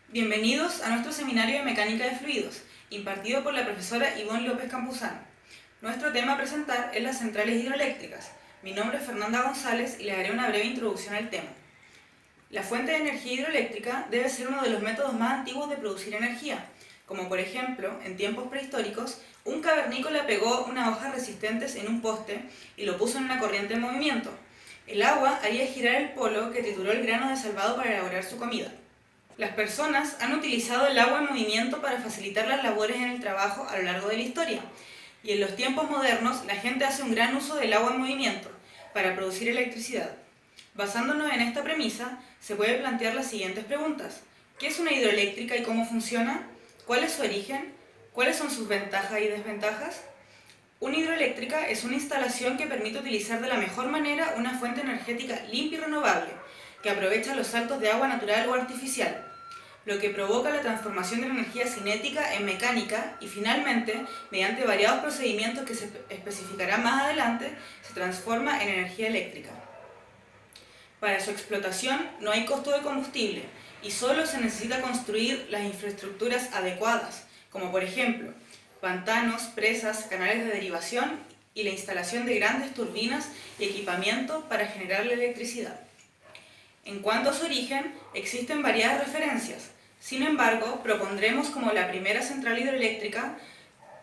Bienvenidos a nuestro seminario de Mecánica de Fluidos, impartido por la profesora Ivonne López Campuzano. Nuestro tema a presentar es las centrales hidroeléctricas. Mi nombre es Fernanda González y les haré una breve introducción al tema. La fuente de energía hidroeléctrica debe ser uno de los métodos más antiguos de producir energía, como por ejemplo, en tiempos prehistóricos, un cavernícola pegó unas hojas resistentes en un poste y lo puso en una corriente en movimiento. El agua haría girar el polo que trituró el grano de salvado para elaborar su comida. Las personas han utilizado el agua en movimiento para facilitar las labores en el trabajo a lo largo de la historia, y en los tiempos modernos la gente hace un gran uso del agua en movimiento para producir electricidad. Basándonos en esta premisa, se puede plantear las siguientes preguntas. ¿Qué es una hidroeléctrica y cómo funciona? ¿Cuál es su origen? ¿Cuáles son sus ventajas y desventajas? Una hidroeléctrica es una instalación que permite utilizar de la mejor manera una fuente energética limpia y renovable, que aprovecha los saltos de agua natural o artificial, lo que provoca la transformación de la energía cinética en mecánica y finalmente, mediante variados procedimientos que se especificarán más adelante, se transforma en energía eléctrica. Para su explotación no hay costo de combustible y solo se necesita construir las infraestructuras adecuadas, como por ejemplo, pantanos, presas, canales de derivación y la instalación de grandes turbinas y equipamiento para generar la electricidad. En cuanto a su origen, existen variadas referencias. Sin embargo, propondremos como la primera central hidroeléctrica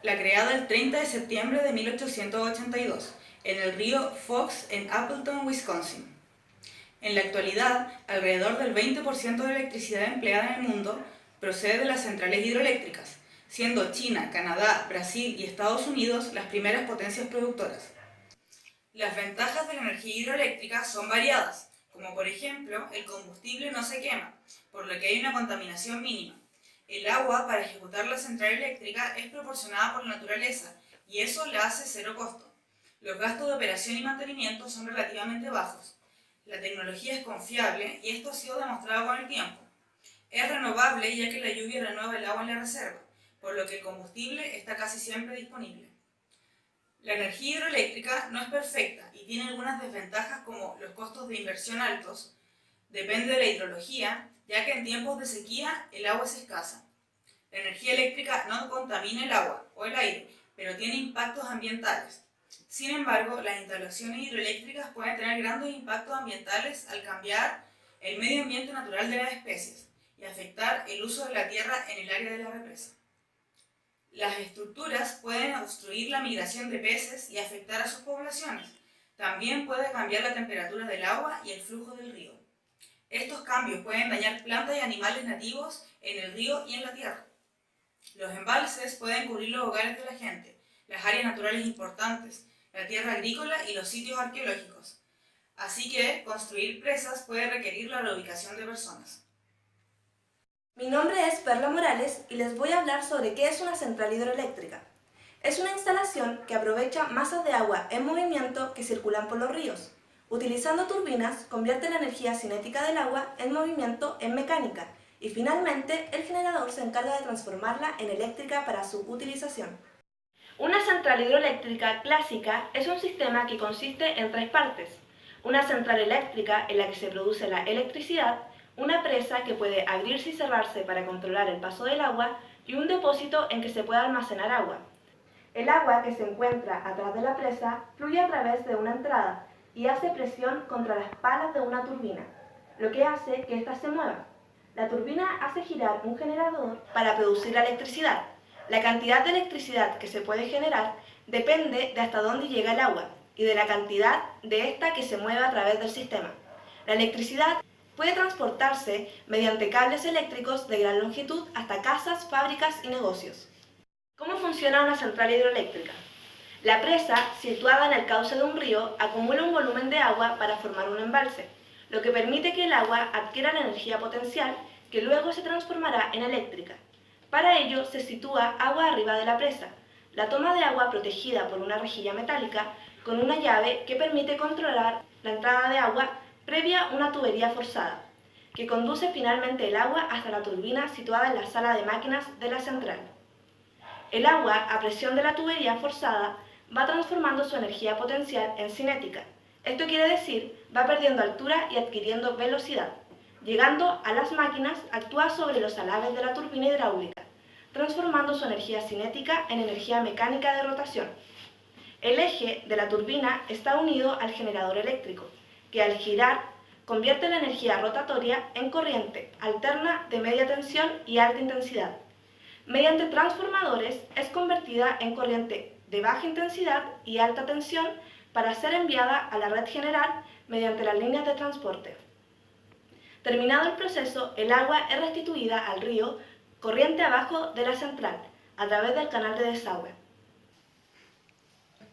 la creada el 30 de septiembre de 1882, en el río Fox en Appleton, Wisconsin. En la actualidad, alrededor del 20% de la electricidad empleada en el mundo procede de las centrales hidroeléctricas, siendo China, Canadá, Brasil y Estados Unidos las primeras potencias productoras. Las ventajas de la energía hidroeléctrica son variadas, como por ejemplo, el combustible no se quema, por lo que hay una contaminación mínima. El agua para ejecutar la central eléctrica es proporcionada por la naturaleza y eso la hace cero costo. Los gastos de operación y mantenimiento son relativamente bajos. La tecnología es confiable y esto ha sido demostrado con el tiempo. Es renovable ya que la lluvia renueva el agua en la reserva, por lo que el combustible está casi siempre disponible. La energía hidroeléctrica no es perfecta y tiene algunas desventajas como los costos de inversión altos. Depende de la hidrología, ya que en tiempos de sequía el agua es escasa. La energía eléctrica no contamina el agua o el aire, pero tiene impactos ambientales. Sin embargo, las instalaciones hidroeléctricas pueden tener grandes impactos ambientales al cambiar el medio ambiente natural de las especies y afectar el uso de la tierra en el área de la represa. Las estructuras pueden obstruir la migración de peces y afectar a sus poblaciones. También puede cambiar la temperatura del agua y el flujo del río. Estos cambios pueden dañar plantas y animales nativos en el río y en la tierra. Los embalses pueden cubrir los hogares de la gente, las áreas naturales importantes, la tierra agrícola y los sitios arqueológicos. Así que construir presas puede requerir la reubicación de personas. Mi nombre es Perla Morales y les voy a hablar sobre qué es una central hidroeléctrica. Es una instalación que aprovecha masas de agua en movimiento que circulan por los ríos. Utilizando turbinas, convierte la energía cinética del agua en movimiento en mecánica y finalmente el generador se encarga de transformarla en eléctrica para su utilización. Una central hidroeléctrica clásica es un sistema que consiste en tres partes. Una central eléctrica en la que se produce la electricidad, una presa que puede abrirse y cerrarse para controlar el paso del agua y un depósito en que se puede almacenar agua. El agua que se encuentra atrás de la presa fluye a través de una entrada y hace presión contra las palas de una turbina, lo que hace que ésta se mueva. La turbina hace girar un generador para producir la electricidad. La cantidad de electricidad que se puede generar depende de hasta dónde llega el agua y de la cantidad de esta que se mueve a través del sistema. La electricidad puede transportarse mediante cables eléctricos de gran longitud hasta casas, fábricas y negocios. ¿Cómo funciona una central hidroeléctrica? La presa, situada en el cauce de un río, acumula un volumen de agua para formar un embalse, lo que permite que el agua adquiera la energía potencial que luego se transformará en eléctrica. Para ello se sitúa agua arriba de la presa, la toma de agua protegida por una rejilla metálica con una llave que permite controlar la entrada de agua previa una tubería forzada, que conduce finalmente el agua hasta la turbina situada en la sala de máquinas de la central. El agua, a presión de la tubería forzada, va transformando su energía potencial en cinética. Esto quiere decir, va perdiendo altura y adquiriendo velocidad. Llegando a las máquinas, actúa sobre los alaves de la turbina hidráulica, transformando su energía cinética en energía mecánica de rotación. El eje de la turbina está unido al generador eléctrico, que al girar convierte la energía rotatoria en corriente alterna de media tensión y alta intensidad. Mediante transformadores es convertida en corriente de baja intensidad y alta tensión para ser enviada a la red general mediante las líneas de transporte. Terminado el proceso, el agua es restituida al río corriente abajo de la central, a través del canal de desagüe.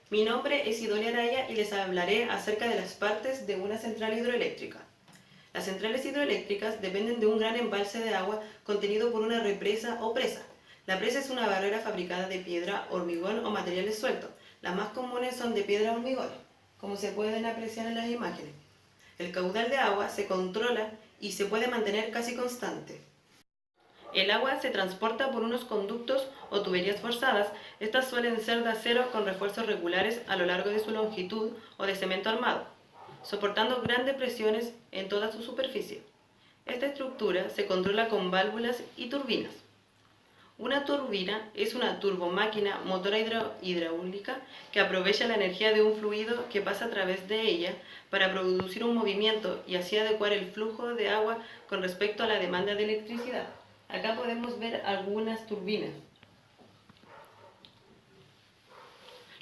Mi nombre es Idolia Araya y les hablaré acerca de las partes de una central hidroeléctrica. Las centrales hidroeléctricas dependen de un gran embalse de agua contenido por una represa o presa. La presa es una barrera fabricada de piedra, hormigón o materiales sueltos. Las más comunes son de piedra hormigón, como se pueden apreciar en las imágenes. El caudal de agua se controla y se puede mantener casi constante. El agua se transporta por unos conductos o tuberías forzadas. Estas suelen ser de acero con refuerzos regulares a lo largo de su longitud o de cemento armado, soportando grandes presiones en toda su superficie. Esta estructura se controla con válvulas y turbinas. Una turbina es una turbomáquina motora hidráulica que aprovecha la energía de un fluido que pasa a través de ella para producir un movimiento y así adecuar el flujo de agua con respecto a la demanda de electricidad. Acá podemos ver algunas turbinas.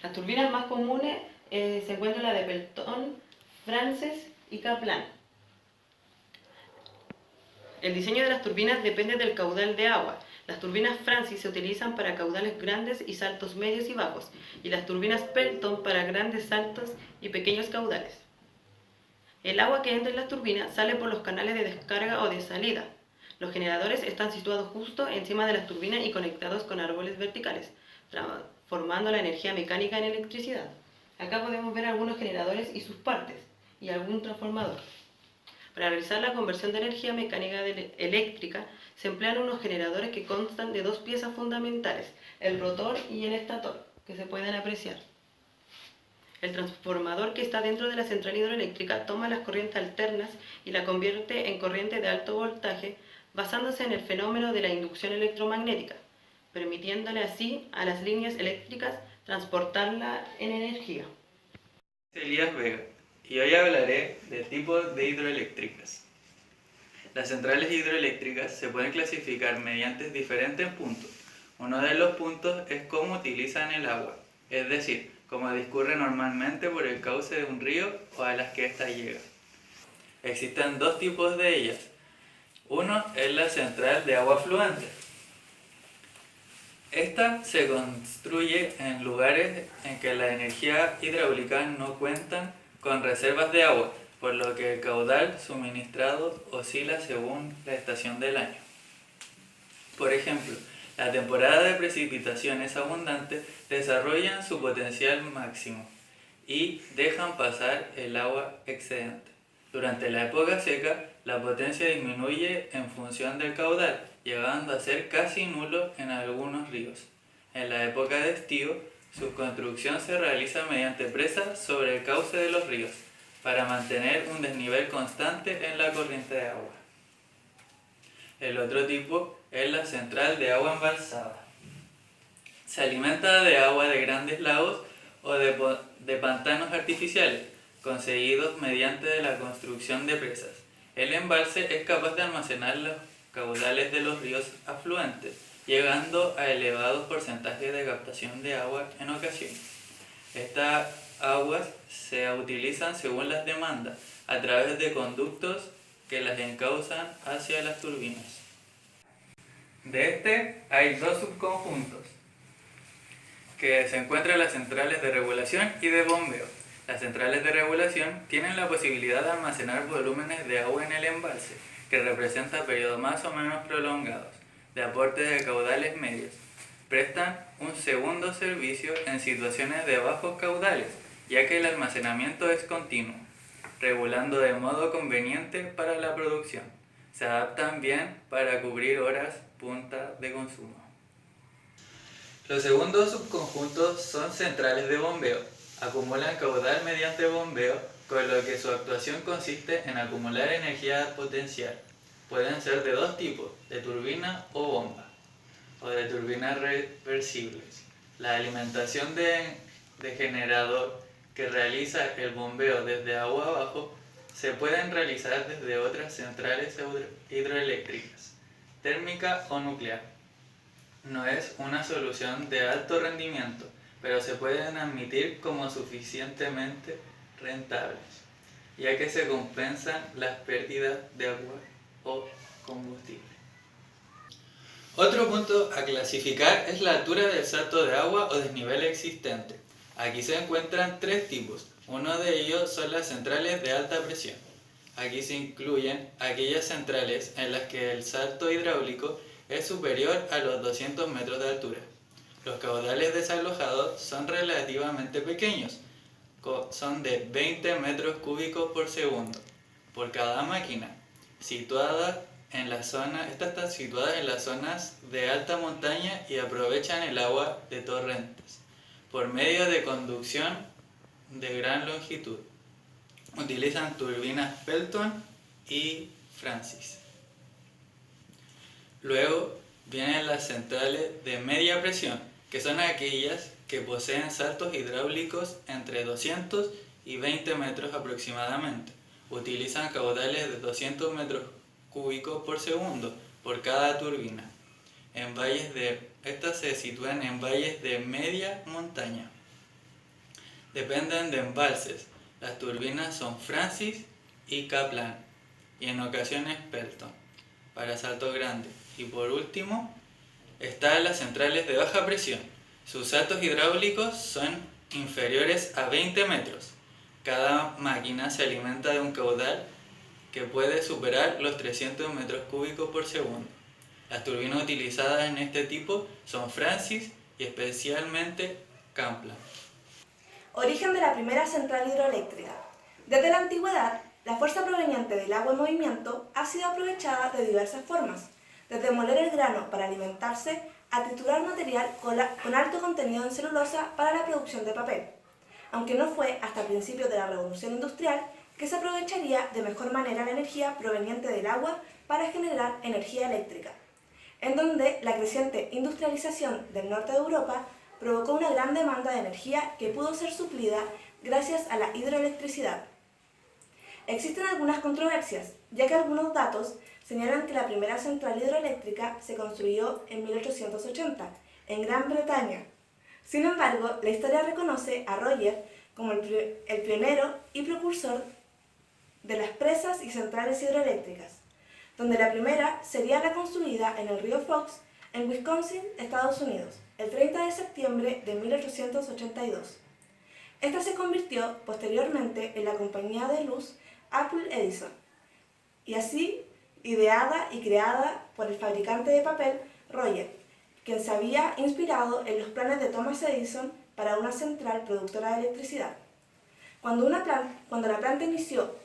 Las turbinas más comunes se encuentran la de Pelton, Frances y Kaplan. El diseño de las turbinas depende del caudal de agua. Las turbinas Francis se utilizan para caudales grandes y saltos medios y bajos, y las turbinas Pelton para grandes saltos y pequeños caudales. El agua que entra en las turbinas sale por los canales de descarga o de salida. Los generadores están situados justo encima de las turbinas y conectados con árboles verticales, transformando la energía mecánica en electricidad. Acá podemos ver algunos generadores y sus partes, y algún transformador. Para realizar la conversión de energía mecánica eléctrica, se emplean unos generadores que constan de dos piezas fundamentales, el rotor y el estator, que se pueden apreciar. El transformador que está dentro de la central hidroeléctrica toma las corrientes alternas y la convierte en corriente de alto voltaje basándose en el fenómeno de la inducción electromagnética, permitiéndole así a las líneas eléctricas transportarla en energía. Elías Vega, y hoy hablaré de tipos de hidroeléctricas. Las centrales hidroeléctricas se pueden clasificar mediante diferentes puntos. Uno de los puntos es cómo utilizan el agua, es decir, cómo discurre normalmente por el cauce de un río o a las que ésta llega. Existen dos tipos de ellas. Uno es la central de agua fluente. Esta se construye en lugares en que la energía hidráulica no cuentan con reservas de agua, por lo que el caudal suministrado oscila según la estación del año. Por ejemplo, la temporada de precipitaciones abundantes desarrollan su potencial máximo y dejan pasar el agua excedente. Durante la época seca, la potencia disminuye en función del caudal, llegando a ser casi nulo en algunos ríos. En la época de estío, su construcción se realiza mediante presas sobre el cauce de los ríos, para mantener un desnivel constante en la corriente de agua. El otro tipo es la central de agua embalsada. Se alimenta de agua de grandes lagos o de pantanos artificiales, conseguidos mediante la construcción de presas. El embalse es capaz de almacenar los caudales de los ríos afluentes, llegando a elevados porcentajes de captación de agua en ocasiones. Estas aguas se utilizan según las demandas, a través de conductos que las encausan hacia las turbinas. De este hay dos subconjuntos, que se encuentran las centrales de regulación y de bombeo. Las centrales de regulación tienen la posibilidad de almacenar volúmenes de agua en el embalse, que representa periodos más o menos prolongados, de aporte de caudales medios. Prestan un segundo servicio en situaciones de bajos caudales, ya que el almacenamiento es continuo, regulando de modo conveniente para la producción. Se adaptan bien para cubrir horas punta de consumo. Los segundos subconjuntos son centrales de bombeo. Acumulan caudal mediante bombeo, con lo que su actuación consiste en acumular energía potencial. Pueden ser de dos tipos, de turbina o bomba, o de turbinas reversibles. La alimentación de generador que realiza el bombeo desde agua abajo se pueden realizar desde otras centrales hidroeléctricas, térmica o nuclear. No es una solución de alto rendimiento, pero se pueden admitir como suficientemente rentables, ya que se compensan las pérdidas de agua o combustible. Otro punto a clasificar es la altura del salto de agua o desnivel existente. Aquí se encuentran tres tipos. Uno de ellos son las centrales de alta presión. Aquí se incluyen aquellas centrales en las que el salto hidráulico es superior a los 200 metros de altura. Los caudales desalojados son relativamente pequeños, son de 20 metros cúbicos por segundo por cada máquina. Estas están situadas en las zonas de alta montaña y aprovechan el agua de torrentes por medio de conducción de gran longitud. Utilizan turbinas Pelton y Francis. Luego vienen las centrales de media presión, que son aquellas que poseen saltos hidráulicos entre 200 y 20 metros aproximadamente. Utilizan caudales de 200 metros cúbicos por segundo por cada turbina. Estas se sitúan en valles de media montaña. Dependen de embalses. Las turbinas son Francis y Kaplan, y en ocasiones Pelton, para saltos grandes. Y por último, están las centrales de baja presión. Sus saltos hidráulicos son inferiores a 20 metros. Cada máquina se alimenta de un caudal que puede superar los 300 metros cúbicos por segundo. Las turbinas utilizadas en este tipo son Francis y especialmente Kaplan. Origen de la primera central hidroeléctrica. Desde la antigüedad, la fuerza proveniente del agua en movimiento ha sido aprovechada de diversas formas, desde moler el grano para alimentarse a triturar material con alto contenido en celulosa para la producción de papel, aunque no fue hasta principios de la Revolución Industrial que se aprovecharía de mejor manera la energía proveniente del agua para generar energía eléctrica, en donde la creciente industrialización del norte de Europa provocó una gran demanda de energía que pudo ser suplida gracias a la hidroelectricidad. Existen algunas controversias, ya que algunos datos señalan que la primera central hidroeléctrica se construyó en 1880, en Gran Bretaña. Sin embargo, la historia reconoce a Roger como el pionero y precursor de las presas y centrales hidroeléctricas, donde la primera sería la construida en el río Fox, en Wisconsin, Estados Unidos, el 30 de septiembre de 1882. Esta se convirtió posteriormente en la compañía de luz Apple Edison, y así ideada y creada por el fabricante de papel Roger, quien se había inspirado en los planes de Thomas Edison para una central productora de electricidad. Cuando la planta inició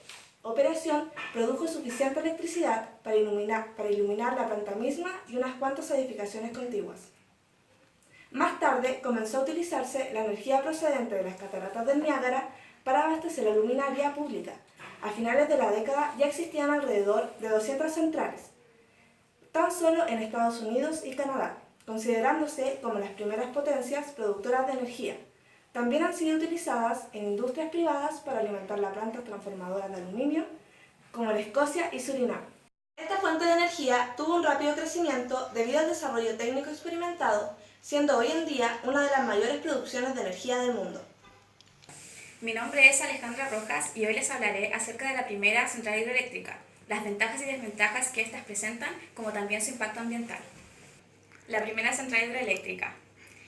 operación, produjo suficiente electricidad para iluminar la planta misma y unas cuantas edificaciones contiguas. Más tarde comenzó a utilizarse la energía procedente de las cataratas del Niágara para abastecer la luminaria pública. A finales de la década ya existían alrededor de 200 centrales, tan solo en Estados Unidos y Canadá, considerándose como las primeras potencias productoras de energía. También han sido utilizadas en industrias privadas para alimentar las plantas transformadoras de aluminio, como en Escocia y Surinam. Esta fuente de energía tuvo un rápido crecimiento debido al desarrollo técnico experimentado, siendo hoy en día una de las mayores producciones de energía del mundo. Mi nombre es Alejandra Rojas y hoy les hablaré acerca de la primera central hidroeléctrica, las ventajas y desventajas que éstas presentan, como también su impacto ambiental. La primera central hidroeléctrica.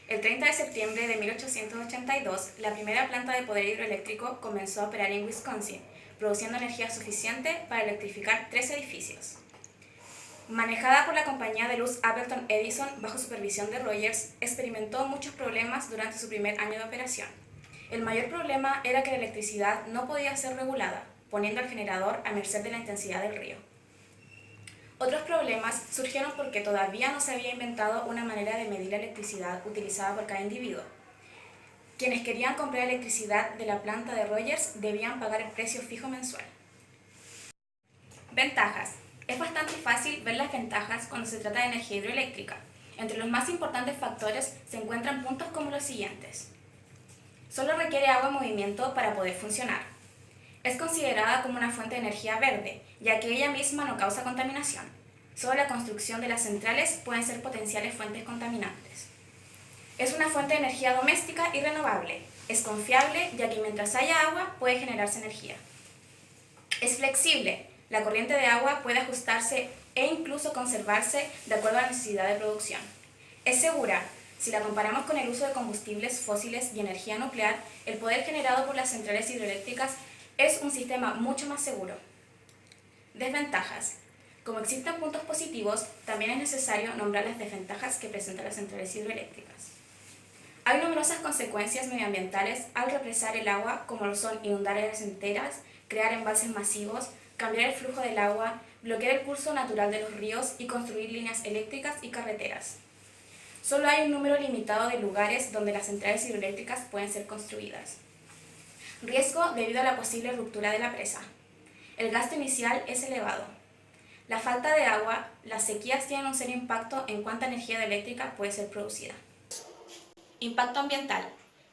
El 30 de septiembre de 1882, la primera planta de poder hidroeléctrico comenzó a operar en Wisconsin, produciendo energía suficiente para electrificar 3 edificios. Manejada por la compañía de luz Appleton Edison bajo supervisión de Rogers, experimentó muchos problemas durante su primer año de operación. El mayor problema era que la electricidad no podía ser regulada, poniendo al generador a merced de la intensidad del río. Otros problemas surgieron porque todavía no se había inventado una manera de medir la electricidad utilizada por cada individuo. Quienes querían comprar electricidad de la planta de Rogers debían pagar el precio fijo mensual. Ventajas. Es bastante fácil ver las ventajas cuando se trata de energía hidroeléctrica. Entre los más importantes factores se encuentran puntos como los siguientes. Solo requiere agua en movimiento para poder funcionar. Es considerada como una fuente de energía verde, ya que ella misma no causa contaminación. Solo la construcción de las centrales pueden ser potenciales fuentes contaminantes. Es una fuente de energía doméstica y renovable. Es confiable, ya que mientras haya agua puede generarse energía. Es flexible. La corriente de agua puede ajustarse e incluso conservarse de acuerdo a la necesidad de producción. Es segura. Si la comparamos con el uso de combustibles fósiles y energía nuclear, el poder generado por las centrales hidroeléctricas es un sistema mucho más seguro. Desventajas. Como existen puntos positivos, también es necesario nombrar las desventajas que presentan las centrales hidroeléctricas. Hay numerosas consecuencias medioambientales al represar el agua, como lo son inundar áreas enteras, crear embalses masivos, cambiar el flujo del agua, bloquear el curso natural de los ríos y construir líneas eléctricas y carreteras. Solo hay un número limitado de lugares donde las centrales hidroeléctricas pueden ser construidas. Riesgo debido a la posible ruptura de la presa. El gasto inicial es elevado. La falta de agua, las sequías tienen un serio impacto en cuánta energía eléctrica puede ser producida. Impacto ambiental.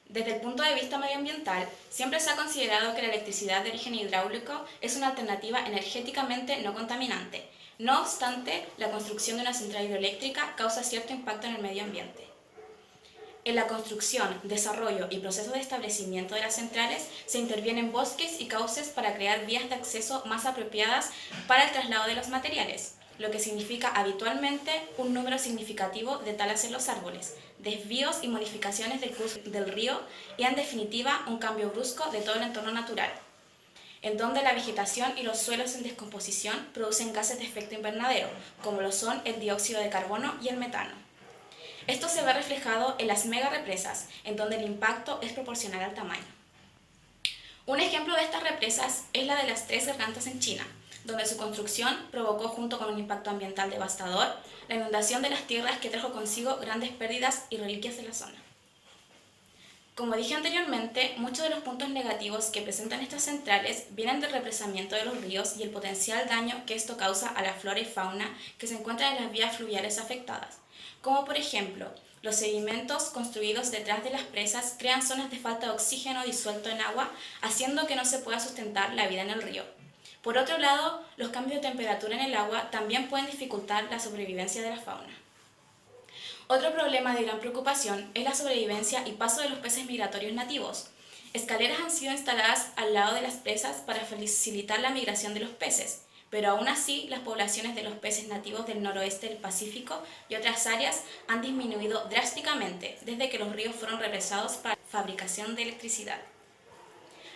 Desde el punto de vista medioambiental, siempre se ha considerado que la electricidad de origen hidráulico es una alternativa energéticamente no contaminante. No obstante, la construcción de una central hidroeléctrica causa cierto impacto en el medio ambiente. En la construcción, desarrollo y proceso de establecimiento de las centrales se intervienen bosques y cauces para crear vías de acceso más apropiadas para el traslado de los materiales, lo que significa habitualmente un número significativo de talas en los árboles, desvíos y modificaciones del curso del río y, en definitiva, un cambio brusco de todo el entorno natural, en donde la vegetación y los suelos en descomposición producen gases de efecto invernadero, como lo son el dióxido de carbono y el metano. Esto se ve reflejado en las megarepresas, en donde el impacto es proporcional al tamaño. Un ejemplo de estas represas es la de las Tres Gargantas en China, donde su construcción provocó, junto con un impacto ambiental devastador, la inundación de las tierras que trajo consigo grandes pérdidas y reliquias de la zona. Como dije anteriormente, muchos de los puntos negativos que presentan estas centrales vienen del represamiento de los ríos y el potencial daño que esto causa a la flora y fauna que se encuentran en las vías fluviales afectadas, como por ejemplo, los sedimentos construidos detrás de las presas crean zonas de falta de oxígeno disuelto en agua, haciendo que no se pueda sustentar la vida en el río. Por otro lado, los cambios de temperatura en el agua también pueden dificultar la sobrevivencia de la fauna. Otro problema de gran preocupación es la sobrevivencia y paso de los peces migratorios nativos. Escaleras han sido instaladas al lado de las presas para facilitar la migración de los peces, pero aún así las poblaciones de los peces nativos del noroeste del Pacífico y otras áreas han disminuido drásticamente desde que los ríos fueron represados para la fabricación de electricidad.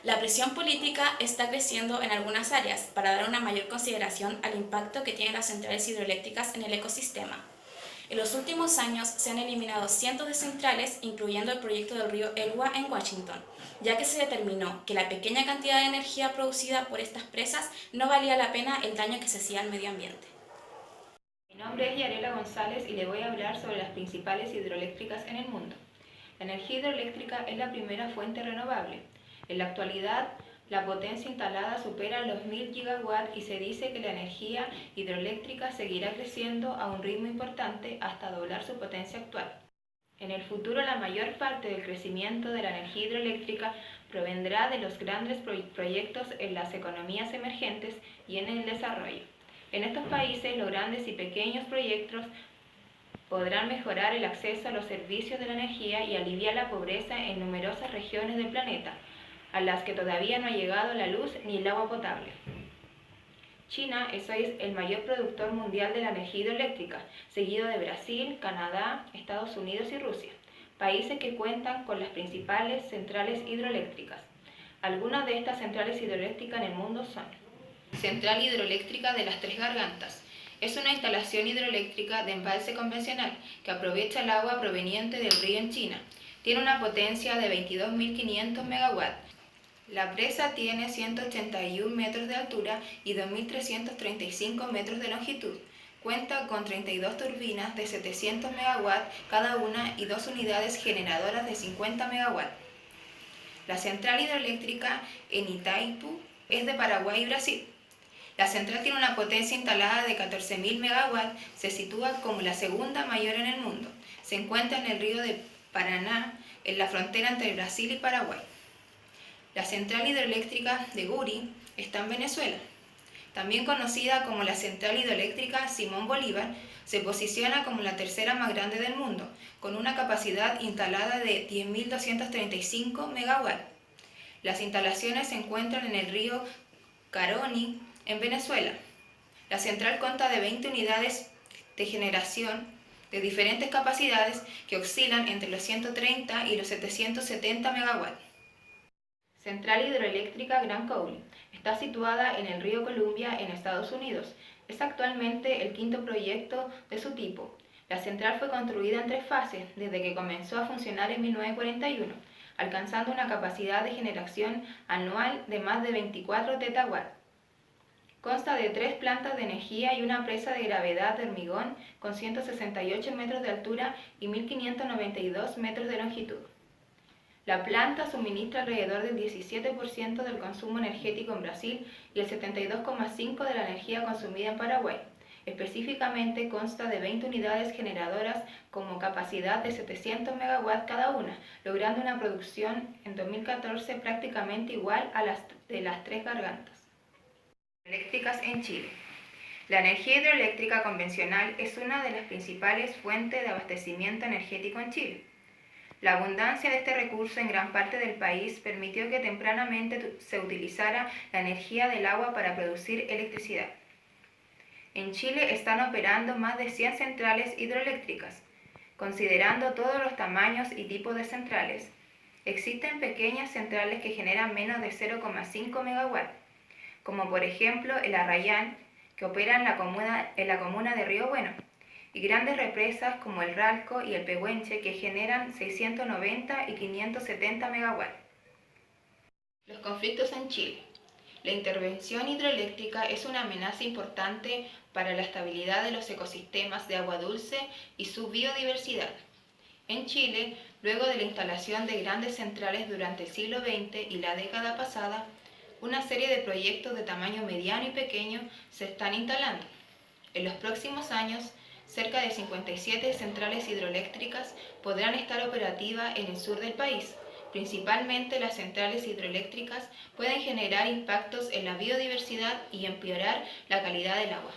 La presión política está creciendo en algunas áreas para dar una mayor consideración al impacto que tienen las centrales hidroeléctricas en el ecosistema. En los últimos años se han eliminado cientos de centrales, incluyendo el proyecto del río Elwha en Washington, ya que se determinó que la pequeña cantidad de energía producida por estas presas no valía la pena el daño que se hacía al medio ambiente. Mi nombre es Yarela González y le voy a hablar sobre las principales hidroeléctricas en el mundo. La energía hidroeléctrica es la primera fuente renovable. En la actualidad, la potencia instalada supera los 1000 gigawatts y se dice que la energía hidroeléctrica seguirá creciendo a un ritmo importante hasta doblar su potencia actual. En el futuro, la mayor parte del crecimiento de la energía hidroeléctrica provendrá de los grandes proyectos en las economías emergentes y en el desarrollo. En estos países, los grandes y pequeños proyectos podrán mejorar el acceso a los servicios de la energía y aliviar la pobreza en numerosas regiones del planeta, a las que todavía no ha llegado la luz ni el agua potable. China es hoy el mayor productor mundial de la energía hidroeléctrica, seguido de Brasil, Canadá, Estados Unidos y Rusia, países que cuentan con las principales centrales hidroeléctricas. Algunas de estas centrales hidroeléctricas en el mundo son: Central Hidroeléctrica de las Tres Gargantas. Es una instalación hidroeléctrica de embalse convencional que aprovecha el agua proveniente del río en China. Tiene una potencia de 22.500 megawatts. La presa tiene 181 metros de altura y 2.335 metros de longitud. Cuenta con 32 turbinas de 700 megawatts cada una y 2 unidades generadoras de 50 megawatts. La central hidroeléctrica en Itaipu es de Paraguay y Brasil. La central tiene una potencia instalada de 14.000 MW, se sitúa como la segunda mayor en el mundo. Se encuentra en el río de Paraná, en la frontera entre Brasil y Paraguay. La central hidroeléctrica de Guri está en Venezuela. También conocida como la central hidroeléctrica Simón Bolívar, se posiciona como la tercera más grande del mundo, con una capacidad instalada de 10.235 MW. Las instalaciones se encuentran en el río Caroni, en Venezuela. La central consta de 20 unidades de generación de diferentes capacidades que oscilan entre los 130 y los 770 MW. Central Hidroeléctrica Grand Coulee está situada en el río Columbia, en Estados Unidos. Es actualmente el quinto proyecto de su tipo. La central fue construida en 3 fases desde que comenzó a funcionar en 1941, alcanzando una capacidad de generación anual de más de 24 tetawatts. Consta de 3 plantas de energía y una presa de gravedad de hormigón con 168 metros de altura y 1.592 metros de longitud. La planta suministra alrededor del 17% del consumo energético en Brasil y el 72,5% de la energía consumida en Paraguay. Específicamente consta de 20 unidades generadoras con capacidad de 700 MW cada una, logrando una producción en 2014 prácticamente igual a las de las 3 gargantas eléctricas en Chile. La energía hidroeléctrica convencional es una de las principales fuentes de abastecimiento energético en Chile. La abundancia de este recurso en gran parte del país permitió que tempranamente se utilizara la energía del agua para producir electricidad. En Chile están operando más de 100 centrales hidroeléctricas. Considerando todos los tamaños y tipos de centrales, existen pequeñas centrales que generan menos de 0,5 MW, como por ejemplo el Arrayán, que opera en la comuna de Río Bueno, y grandes represas como el Ralco y el Pehuenche, que generan 690 y 570 MW. Los conflictos en Chile. La intervención hidroeléctrica es una amenaza importante para la estabilidad de los ecosistemas de agua dulce y su biodiversidad. En Chile, luego de la instalación de grandes centrales durante el siglo XX y la década pasada, una serie de proyectos de tamaño mediano y pequeño se están instalando. En los próximos años, cerca de 57 centrales hidroeléctricas podrán estar operativas en el sur del país. Principalmente las centrales hidroeléctricas pueden generar impactos en la biodiversidad y empeorar la calidad del agua.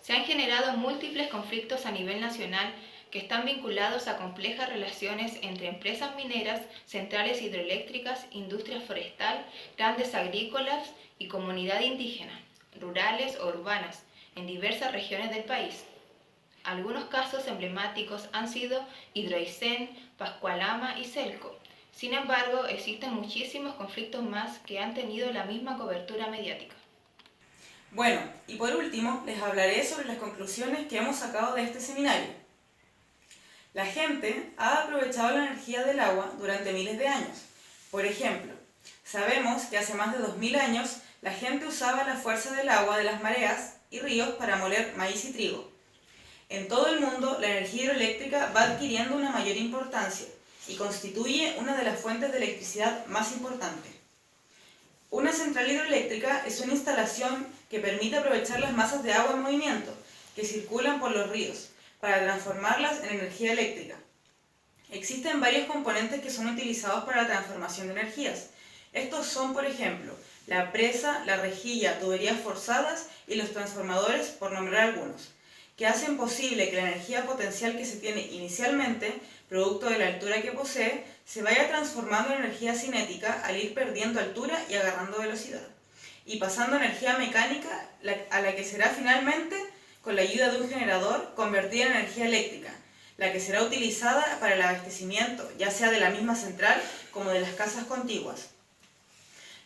Se han generado múltiples conflictos a nivel nacional que están vinculados a complejas relaciones entre empresas mineras, centrales hidroeléctricas, industria forestal, grandes agrícolas y comunidad indígena, rurales o urbanas, en diversas regiones del país. Algunos casos emblemáticos han sido Hidroaicén, Pascualama y Selco. Sin embargo, existen muchísimos conflictos más que han tenido la misma cobertura mediática. Bueno, y por último, les hablaré sobre las conclusiones que hemos sacado de este seminario. La gente ha aprovechado la energía del agua durante miles de años. Por ejemplo, sabemos que hace más de 2000 años la gente usaba la fuerza del agua de las mareas y ríos para moler maíz y trigo. En todo el mundo, la energía hidroeléctrica va adquiriendo una mayor importancia y constituye una de las fuentes de electricidad más importantes. Una central hidroeléctrica es una instalación que permite aprovechar las masas de agua en movimiento que circulan por los ríos para transformarlas en energía eléctrica. Existen varios componentes que son utilizados para la transformación de energías. Estos son, por ejemplo, la presa, la rejilla, tuberías forzadas y los transformadores, por nombrar algunos, que hacen posible que la energía potencial que se tiene inicialmente, producto de la altura que posee, se vaya transformando en energía cinética al ir perdiendo altura y agarrando velocidad, y pasando a energía mecánica a la que será finalmente, con la ayuda de un generador, convertida en energía eléctrica, la que será utilizada para el abastecimiento, ya sea de la misma central como de las casas contiguas.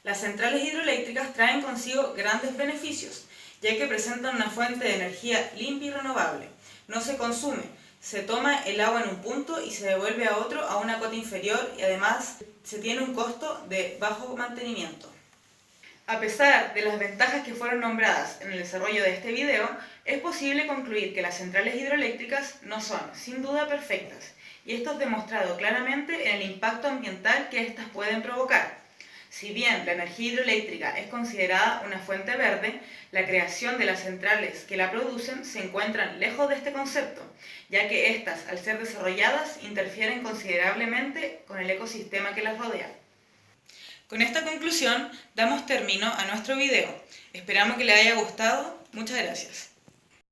Las centrales hidroeléctricas traen consigo grandes beneficios, ya que presentan una fuente de energía limpia y renovable. No se consume, se toma el agua en un punto y se devuelve a otro a una cota inferior y además se tiene un costo de bajo mantenimiento. A pesar de las ventajas que fueron nombradas en el desarrollo de este video, es posible concluir que las centrales hidroeléctricas no son, sin duda, perfectas, y esto es demostrado claramente en el impacto ambiental que éstas pueden provocar. Si bien la energía hidroeléctrica es considerada una fuente verde, la creación de las centrales que la producen se encuentran lejos de este concepto, ya que éstas, al ser desarrolladas, interfieren considerablemente con el ecosistema que las rodea. Con esta conclusión, damos término a nuestro video. Esperamos que les haya gustado. Muchas gracias.